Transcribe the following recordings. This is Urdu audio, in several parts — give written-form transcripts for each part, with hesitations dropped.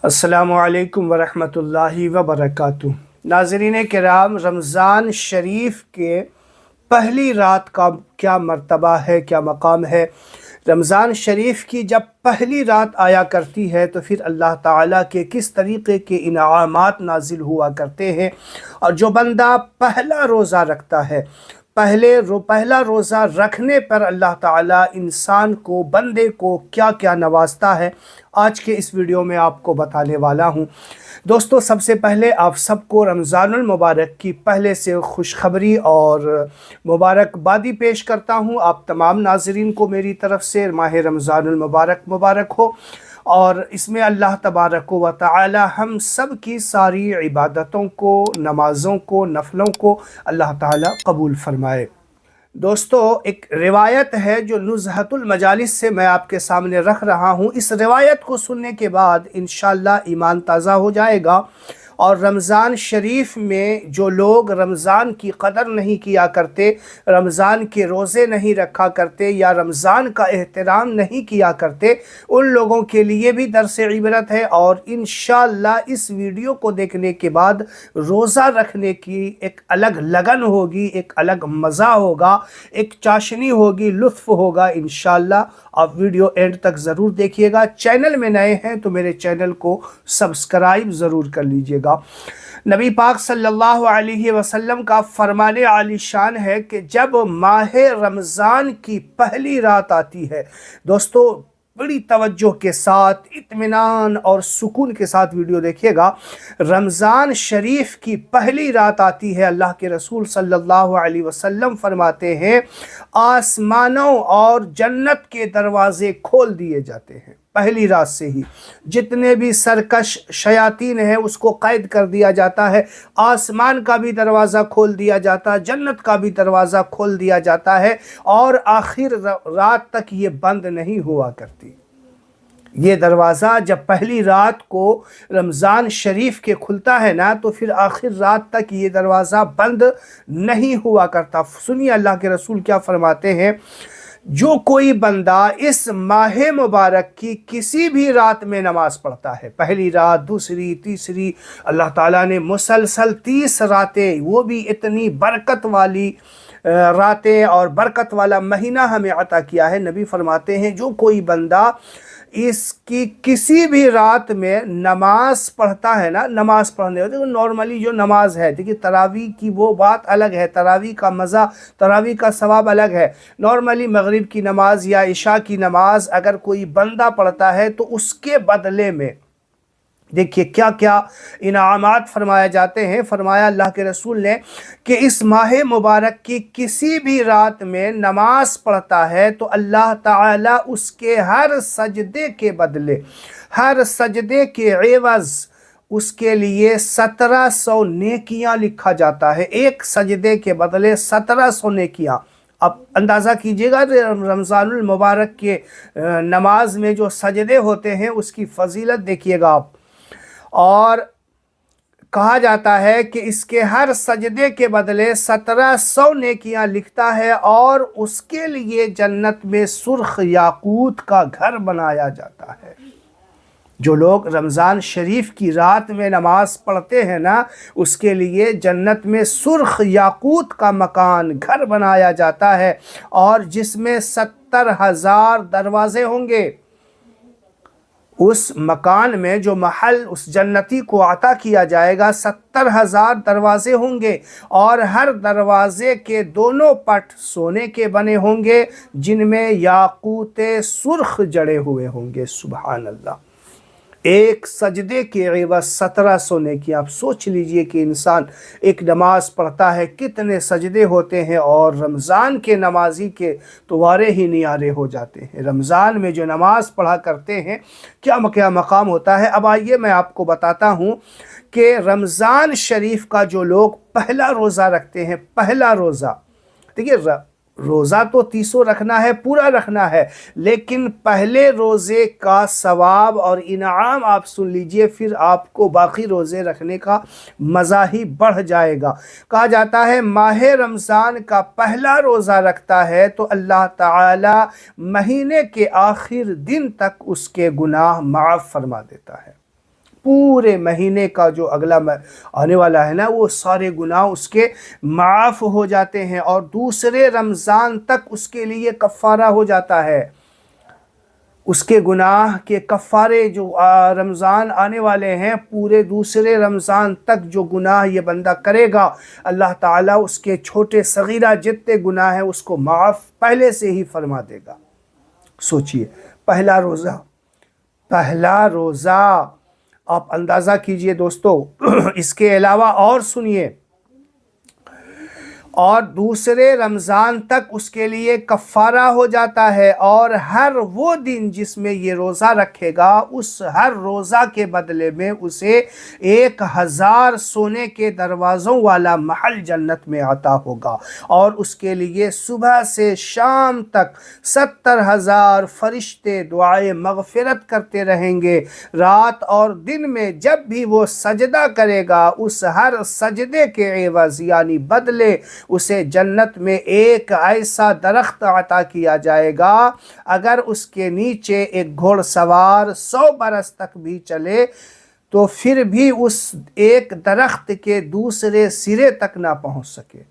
السلام علیکم ورحمۃ اللہ وبرکاتہ۔ ناظرین کرام، رمضان شریف کے پہلی رات کا کیا مرتبہ ہے، کیا مقام ہے؟ رمضان شریف کی جب پہلی رات آیا کرتی ہے تو پھر اللہ تعالیٰ کے کس طریقے کے انعامات نازل ہوا کرتے ہیں، اور جو بندہ پہلا روزہ رکھتا ہے، پہلا روزہ رکھنے پر اللہ تعالیٰ انسان کو، بندے کو کیا کیا نوازتا ہے، آج کے اس ویڈیو میں آپ کو بتانے والا ہوں۔ دوستو، سب سے پہلے آپ سب کو رمضان المبارک کی پہلے سے خوشخبری اور مبارکبادی پیش کرتا ہوں۔ آپ تمام ناظرین کو میری طرف سے ماہ رمضان المبارک مبارک ہو، اور اس میں اللہ تبارک و تعالی ہم سب کی ساری عبادتوں کو، نمازوں کو، نفلوں کو اللہ تعالی قبول فرمائے۔ دوستو، ایک روایت ہے جو نزہۃ المجالس سے میں آپ کے سامنے رکھ رہا ہوں۔ اس روایت کو سننے کے بعد انشاءاللہ ایمان تازہ ہو جائے گا، اور رمضان شریف میں جو لوگ رمضان کی قدر نہیں کیا کرتے، رمضان کے روزے نہیں رکھا کرتے، یا رمضان کا احترام نہیں کیا کرتے، ان لوگوں کے لیے بھی درس عبرت ہے، اور انشاءاللہ اس ویڈیو کو دیکھنے کے بعد روزہ رکھنے کی ایک الگ لگن ہوگی، ایک الگ مزہ ہوگا، ایک چاشنی ہوگی، لطف ہوگا انشاءاللہ۔ آپ ویڈیو اینڈ تک ضرور دیکھیے گا۔ چینل میں نئے ہیں تو میرے چینل کو سبسکرائب ضرور کر لیجئے گا۔ نبی پاک صلی اللہ علیہ وسلم کا فرمان عالی شان ہے کہ جب ماہ رمضان کی پہلی رات آتی ہے، دوستو بڑی توجہ کے ساتھ، اطمینان اور سکون کے ساتھ ویڈیو دیکھیے گا۔ رمضان شریف کی پہلی رات آتی ہے، اللہ کے رسول صلی اللہ علیہ وسلم فرماتے ہیں آسمانوں اور جنت کے دروازے کھول دیے جاتے ہیں۔ پہلی رات سے ہی جتنے بھی سرکش شیاطین ہیں اس کو قید کر دیا جاتا ہے، آسمان کا بھی دروازہ کھول دیا جاتا ہے، جنت کا بھی دروازہ کھول دیا جاتا ہے، اور آخر رات تک یہ بند نہیں ہوا کرتی۔ یہ دروازہ جب پہلی رات کو رمضان شریف کے کھلتا ہے نا، تو پھر آخر رات تک یہ دروازہ بند نہیں ہوا کرتا۔ سنیے اللہ کے رسول کیا فرماتے ہیں، جو کوئی بندہ اس ماہ مبارک کی کسی بھی رات میں نماز پڑھتا ہے، پہلی رات، دوسری، تیسری، اللہ تعالیٰ نے مسلسل 30 راتیں، وہ بھی اتنی برکت والی راتیں اور برکت والا مہینہ ہمیں عطا کیا ہے۔ نبی فرماتے ہیں جو کوئی بندہ اس کی کسی بھی رات میں نماز پڑھتا ہے نا، نماز پڑھنے ہوتے ہیں نارملی جو نماز ہے، دیکھیے تراویح کی وہ بات الگ ہے، تراویح کا مزہ، تراویح کا ثواب الگ ہے۔ نارملی مغرب کی نماز یا عشاء کی نماز اگر کوئی بندہ پڑھتا ہے تو اس کے بدلے میں دیکھیے کیا کیا انعامات فرمائے جاتے ہیں۔ فرمایا اللہ کے رسول نے کہ اس ماہ مبارک کی کسی بھی رات میں نماز پڑھتا ہے تو اللہ تعالیٰ اس کے ہر سجدے کے بدلے، ہر سجدے کے عوض اس کے لیے 1700 نیکیاں لکھا جاتا ہے۔ ایک سجدے کے بدلے 1700 نیکیاں۔ اب اندازہ کیجئے گا رمضان المبارک کے نماز میں جو سجدے ہوتے ہیں اس کی فضیلت دیکھیے گا آپ، اور کہا جاتا ہے کہ اس کے ہر سجدے کے بدلے 1700 نیکیاں لکھتا ہے، اور اس کے لیے جنت میں سرخ یاقوت کا گھر بنایا جاتا ہے۔ جو لوگ رمضان شریف کی رات میں نماز پڑھتے ہیں نا، اس کے لیے جنت میں سرخ یاقوت کا مکان، گھر بنایا جاتا ہے، اور جس میں 70,000 دروازے ہوں گے۔ اس مکان میں جو محل اس جنتی کو عطا کیا جائے گا، 70,000 دروازے ہوں گے، اور ہر دروازے کے دونوں پٹ سونے کے بنے ہوں گے، جن میں یاقوت سرخ جڑے ہوئے ہوں گے۔ سبحان اللہ! ایک سجدے کے عوض 1700 نیکیاں۔ آپ سوچ لیجئے کہ انسان ایک نماز پڑھتا ہے، کتنے سجدے ہوتے ہیں، اور رمضان کے نمازی کے تو وارے ہی نیارے ہو جاتے ہیں۔ رمضان میں جو نماز پڑھا کرتے ہیں کیا مقام ہوتا ہے۔ اب آئیے میں آپ کو بتاتا ہوں کہ رمضان شریف کا جو لوگ پہلا روزہ رکھتے ہیں، پہلا روزہ، دیکھیے روزہ تو 30 رکھنا ہے، پورا رکھنا ہے، لیکن پہلے روزے کا ثواب اور انعام آپ سن لیجئے، پھر آپ کو باقی روزے رکھنے کا مزہ ہی بڑھ جائے گا۔ کہا جاتا ہے ماہ رمضان کا پہلا روزہ رکھتا ہے تو اللہ تعالی مہینے کے آخر دن تک اس کے گناہ معاف فرما دیتا ہے۔ پورے مہینے کا جو اگلا آنے والا ہے نا وہ سارے گناہ اس کے معاف ہو جاتے ہیں، اور دوسرے رمضان تک اس کے لیے کفارہ ہو جاتا ہے۔ اس کے گناہ کے کفارے جو رمضان آنے والے ہیں، پورے دوسرے رمضان تک جو گناہ یہ بندہ کرے گا، اللہ تعالیٰ اس کے چھوٹے صغیرہ جتنے گناہ ہیں اس کو معاف پہلے سے ہی فرما دے گا۔ سوچئے، پہلا روزہ آپ اندازہ کیجئے دوستو۔ اس کے علاوہ اور سنیے، اور دوسرے رمضان تک اس کے لیے کفارہ ہو جاتا ہے، اور ہر وہ دن جس میں یہ روزہ رکھے گا اس ہر روزہ کے بدلے میں اسے 1000 سونے کے دروازوں والا محل جنت میں عطا ہوگا، اور اس کے لیے صبح سے شام تک 70,000 فرشتے دعائے مغفرت کرتے رہیں گے۔ رات اور دن میں جب بھی وہ سجدہ کرے گا اس ہر سجدے کے عوض یعنی بدلے اسے جنت میں ایک ایسا درخت عطا کیا جائے گا، اگر اس کے نیچے ایک گھوڑ سوار 100 برس تک بھی چلے تو پھر بھی اس ایک درخت کے دوسرے سرے تک نہ پہنچ سکے۔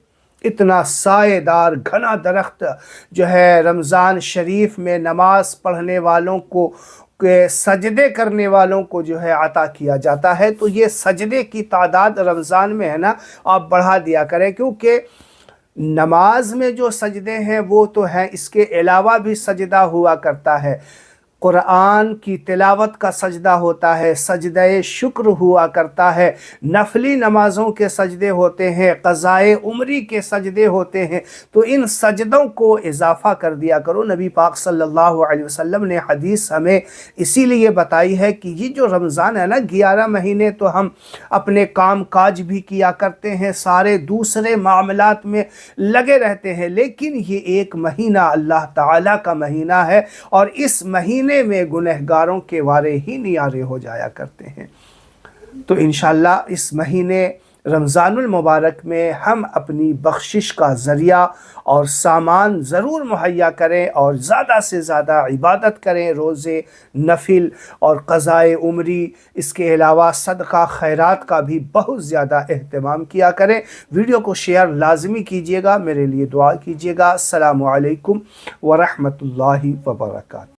اتنا سائے دار گھنا درخت جو ہے رمضان شریف میں نماز پڑھنے والوں کو سجدے کرنے والوں کو جو ہے عطا کیا جاتا ہے۔ تو یہ سجدے کی تعداد رمضان میں ہے نا آپ بڑھا دیا کریں، کیونکہ نماز میں جو سجدے ہیں وہ تو ہیں، اس کے علاوہ بھی سجدہ ہوا کرتا ہے۔ قرآن کی تلاوت کا سجدہ ہوتا ہے، سجدہ شکر ہوا کرتا ہے، نفلی نمازوں کے سجدے ہوتے ہیں، قضائے عمری کے سجدے ہوتے ہیں۔ تو ان سجدوں کو اضافہ کر دیا کرو۔ نبی پاک صلی اللہ علیہ وسلم نے حدیث ہمیں اسی لیے بتائی ہے کہ یہ جو رمضان ہے نا، 11 مہینے تو ہم اپنے کام کاج بھی کیا کرتے ہیں، سارے دوسرے معاملات میں لگے رہتے ہیں، لیکن یہ ایک مہینہ اللہ تعالیٰ کا مہینہ ہے، اور اس مہینے میں گنہگاروں کے وارے ہی نیارے ہو جایا کرتے ہیں۔ تو انشاءاللہ اس مہینے رمضان المبارک میں ہم اپنی بخشش کا ذریعہ اور سامان ضرور مہیا کریں، اور زیادہ سے زیادہ عبادت کریں، روزے، نفل اور قضائے عمری، اس کے علاوہ صدقہ خیرات کا بھی بہت زیادہ اہتمام کیا کریں۔ ویڈیو کو شیئر لازمی کیجیے گا، میرے لیے دعا کیجیے گا۔ السلام علیکم ورحمۃ اللہ وبرکاتہ۔